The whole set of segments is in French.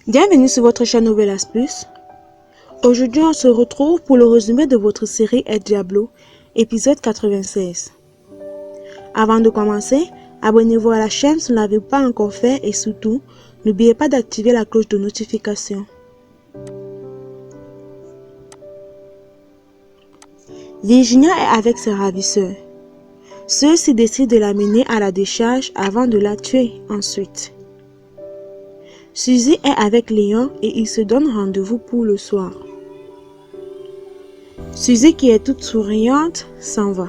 Bienvenue sur votre chaîne Novelas Plus. Aujourd'hui, on se retrouve pour le résumé de votre série El Diablo, épisode 96. Avant de commencer, abonnez-vous à la chaîne si vous ne l'avez pas encore fait et surtout, n'oubliez pas d'activer la cloche de notification. Virginia est avec ses ravisseurs. Ceux-ci décident de la mener à la décharge avant de la tuer ensuite. Suzy est avec Léon et ils se donnent rendez-vous pour le soir. Suzy, qui est toute souriante, s'en va.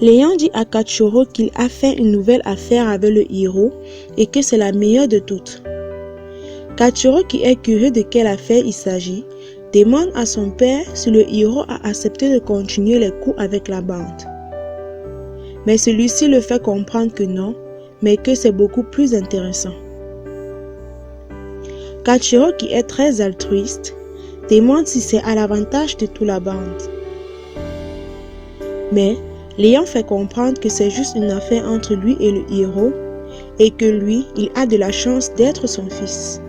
Léon dit à Kachoro qu'il a fait une nouvelle affaire avec le héros et que c'est la meilleure de toutes. Kachoro, qui est curieux de quelle affaire il s'agit, demande à son père si le héros a accepté de continuer les coups avec la bande. Mais celui-ci le fait comprendre que non, mais que c'est beaucoup plus intéressant. Kachiro, qui est très altruiste, demande si c'est à l'avantage de toute la bande. Mais Léon fait comprendre que c'est juste une affaire entre lui et le héros et que lui, il a de la chance d'être son fils.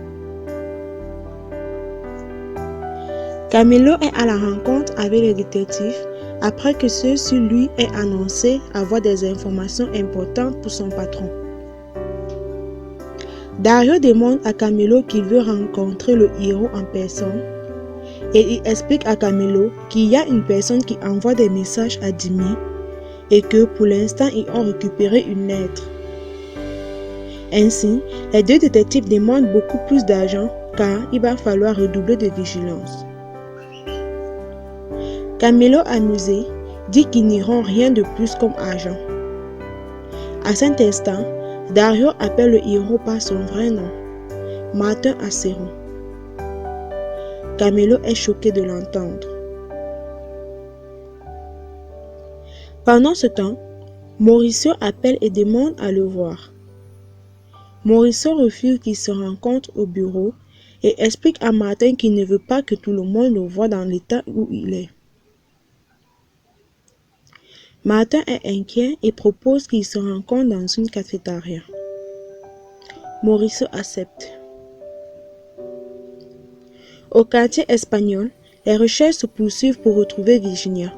Camilo est à la rencontre avec les détectives après que ceux-ci lui aient annoncé avoir des informations importantes pour son patron. Dario demande à Camilo qu'il veut rencontrer le héros en personne et il explique à Camilo qu'il y a une personne qui envoie des messages à Jimmy et que pour l'instant ils ont récupéré une lettre. Ainsi, les deux détectives demandent beaucoup plus d'argent car il va falloir redoubler de vigilance. Camilo, amusé, dit qu'ils n'iront rien de plus comme argent. À cet instant, Dario appelle le héros par son vrai nom, Martin Acero. Camilo est choqué de l'entendre. Pendant ce temps, Mauricio appelle et demande à le voir. Mauricio refuse qu'ils se rencontrent au bureau et explique à Martin qu'il ne veut pas que tout le monde le voie dans l'état où il est. Martin est inquiet et propose qu'ils se rencontrent dans une cafétéria. Mauricio accepte. Au quartier espagnol, les recherches se poursuivent pour retrouver Virginia.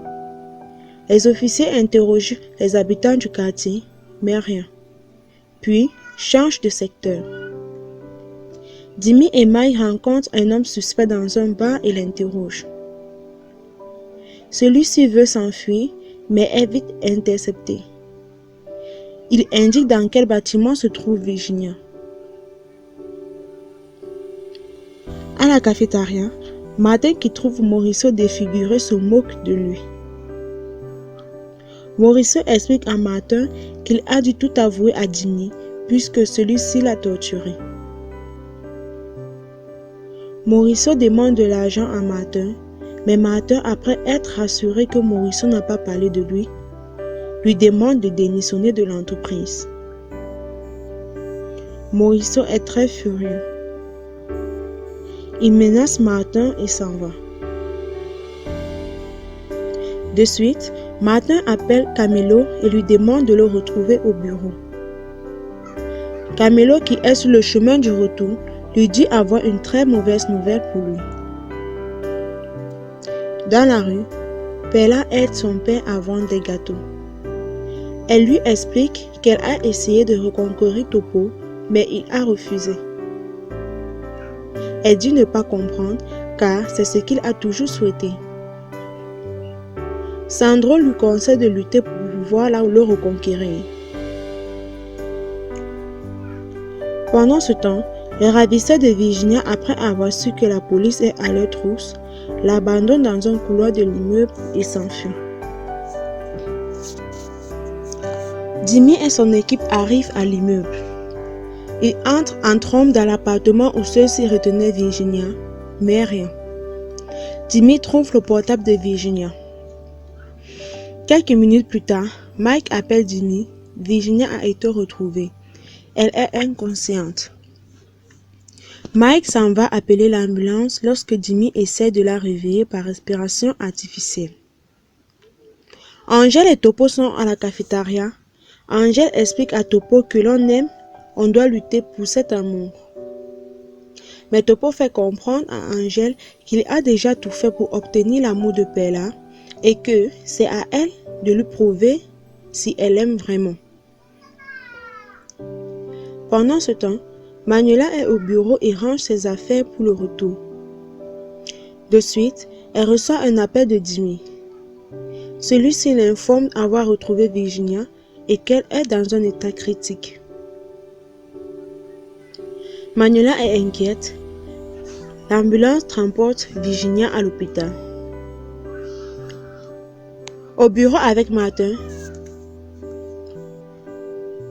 Les officiers interrogent les habitants du quartier, mais rien. Puis, changent de secteur. Jimmy et Mike rencontrent un homme suspect dans un bar et l'interrogent. Celui-ci veut s'enfuir, mais est vite intercepté. Il indique dans quel bâtiment se trouve Virginia. À la cafétéria, Martin, qui trouve Mauricio défiguré, se moque de lui. Mauricio explique à Martin qu'il a dû tout avouer à Jimmy puisque celui-ci l'a torturé. Mauricio demande de l'argent à Martin, mais Martin, après être rassuré que Mauricio n'a pas parlé de lui demande de démissionner de l'entreprise. Mauricio est très furieux. Il menace Martin et s'en va. De suite, Martin appelle Camilo et lui demande de le retrouver au bureau. Camilo, qui est sur le chemin du retour, lui dit avoir une très mauvaise nouvelle pour lui. Dans la rue, Perla aide son père à vendre des gâteaux. Elle lui explique qu'elle a essayé de reconquérir Topo, mais il a refusé. Elle dit ne pas comprendre car c'est ce qu'il a toujours souhaité. Sandro lui conseille de lutter pour pouvoir le reconquérir. Pendant ce temps, les ravisseurs de Virginia, après avoir su que la police est à leur trousse, l'abandonnent dans un couloir de l'immeuble et s'enfuient. Jimmy et son équipe arrivent à l'immeuble. Ils entrent en trompe dans l'appartement où ceux-ci retenaient Virginia, mais rien. Jimmy trouve le portable de Virginia. Quelques minutes plus tard, Mike appelle Jimmy. Virginia a été retrouvée. Elle est inconsciente. Mike s'en va appeler l'ambulance lorsque Jimmy essaie de la réveiller par respiration artificielle. Angel et Topo sont à la cafétéria. Angel explique à Topo que l'on aime on doit lutter pour cet amour. Mais Topo fait comprendre à Angèle qu'il a déjà tout fait pour obtenir l'amour de Perla et que c'est à elle de lui prouver si elle l'aime vraiment. Pendant ce temps, Manuela est au bureau et range ses affaires pour le retour. De suite, elle reçoit un appel de Jimmy. Celui-ci l'informe avoir retrouvé Virginia et qu'elle est dans un état critique. Manuela est inquiète. L'ambulance transporte Virginia à l'hôpital. Au bureau avec Martin,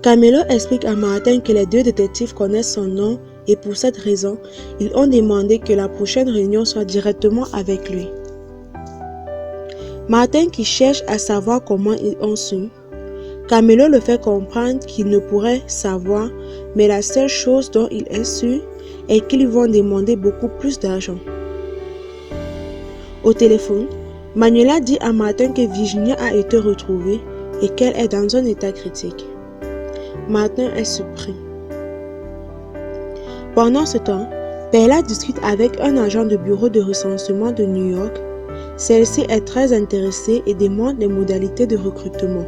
Camilo explique à Martin que les deux détectives connaissent son nom et pour cette raison, ils ont demandé que la prochaine réunion soit directement avec lui. Martin qui cherche à savoir comment ils ont su, Camilo le fait comprendre qu'il ne pourrait savoir, mais la seule chose dont il est sûr est qu'ils vont demander beaucoup plus d'argent. Au téléphone, Manuela dit à Martin que Virginia a été retrouvée et qu'elle est dans un état critique. Martin est surpris. Pendant ce temps, Perla discute avec un agent de bureau de recensement de New York. Celle-ci est très intéressée et demande les modalités de recrutement.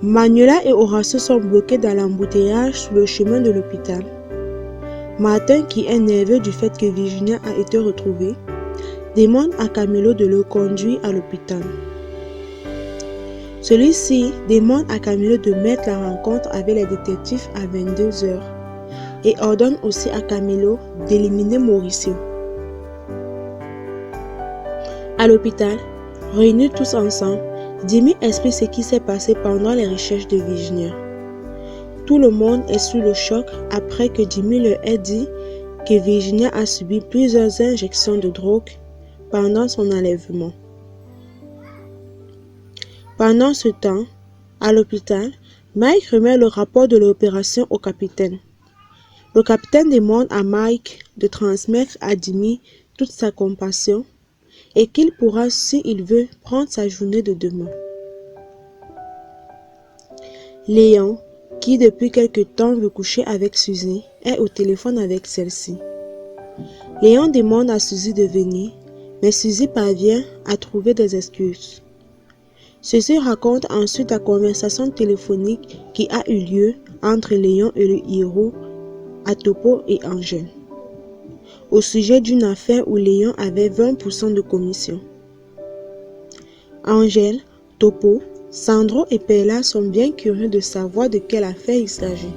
Manuela et Horacio sont bloqués dans l'embouteillage sur le chemin de l'hôpital. Martin, qui est nerveux du fait que Virginia a été retrouvée, demande à Camilo de le conduire à l'hôpital. Celui-ci demande à Camilo de mettre la rencontre avec les détectives à 22 h et ordonne aussi à Camilo d'éliminer Mauricio. À l'hôpital, réunis tous ensemble, Jimmy explique ce qui s'est passé pendant les recherches de Virginia. Tout le monde est sous le choc après que Jimmy leur ait dit que Virginia a subi plusieurs injections de drogue pendant son enlèvement. Pendant ce temps, à l'hôpital, Mike remet le rapport de l'opération au capitaine. Le capitaine demande à Mike de transmettre à Jimmy toute sa compassion et qu'il pourra, s'il veut, prendre sa journée de demain. Léon, qui depuis quelque temps veut coucher avec Suzy, est au téléphone avec celle-ci. Léon demande à Suzy de venir, mais Suzy parvient à trouver des excuses. Ceci raconte ensuite la conversation téléphonique qui a eu lieu entre Léon et le héros à Topo et Angèle, au sujet d'une affaire où Léon avait 20% de commission. Angèle, Topo, Sandro et Perla sont bien curieux de savoir de quelle affaire il s'agit.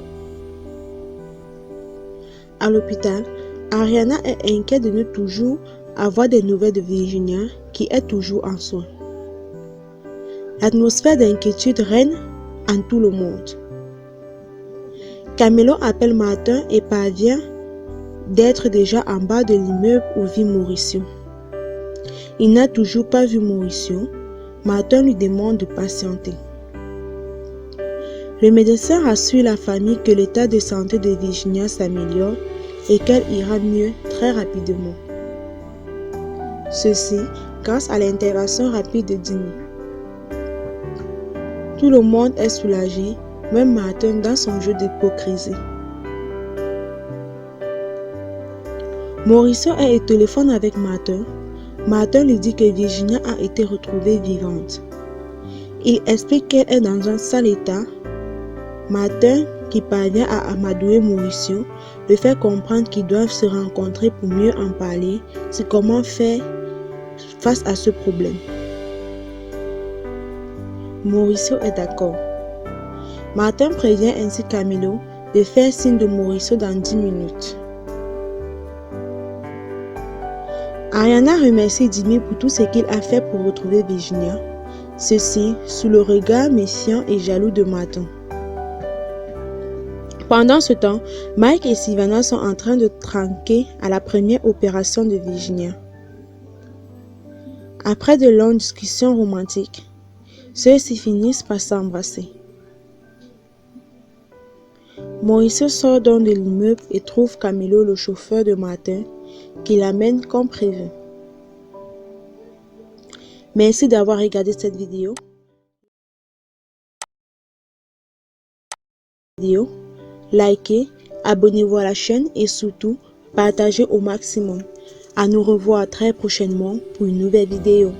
À l'hôpital, Ariana est inquiète de ne toujours avoir des nouvelles de Virginia qui est toujours en soins. L'atmosphère d'inquiétude règne en tout le monde. Camilo appelle Martin et parvient d'être déjà en bas de l'immeuble où vit Mauricio. Il n'a toujours pas vu Mauricio. Martin lui demande de patienter. Le médecin rassure la famille que l'état de santé de Virginia s'améliore et qu'elle ira mieux très rapidement. Ceci grâce à l'intervention rapide de Jimmy. Tout le monde est soulagé, même Martin dans son jeu d'hypocrisie. Mauricio est au téléphone avec Martin. Martin lui dit que Virginia a été retrouvée vivante. Il explique qu'elle est dans un sale état. Martin, qui parvient à amadouer Mauricio, le fait comprendre qu'ils doivent se rencontrer pour mieux en parler sur comment faire face à ce problème. Mauricio est d'accord. Martin prévient ainsi Camilo de faire signe de Mauricio dans 10 minutes. Ariana remercie Jimmy pour tout ce qu'il a fait pour retrouver Virginia, ceci sous le regard méfiant et jaloux de Martin. Pendant ce temps, Mike et Sylvana sont en train de trinquer à la première opération de Virginia. Après de longues discussions romantiques, ceux-ci finissent par s'embrasser. Mauricio sort donc de l'immeuble et trouve Camilo, le chauffeur de Martin, qui l'amène comme prévu. Merci d'avoir regardé cette vidéo. vidéo, likez, abonnez-vous à la chaîne et surtout, partagez au maximum. À nous revoir très prochainement pour une nouvelle vidéo.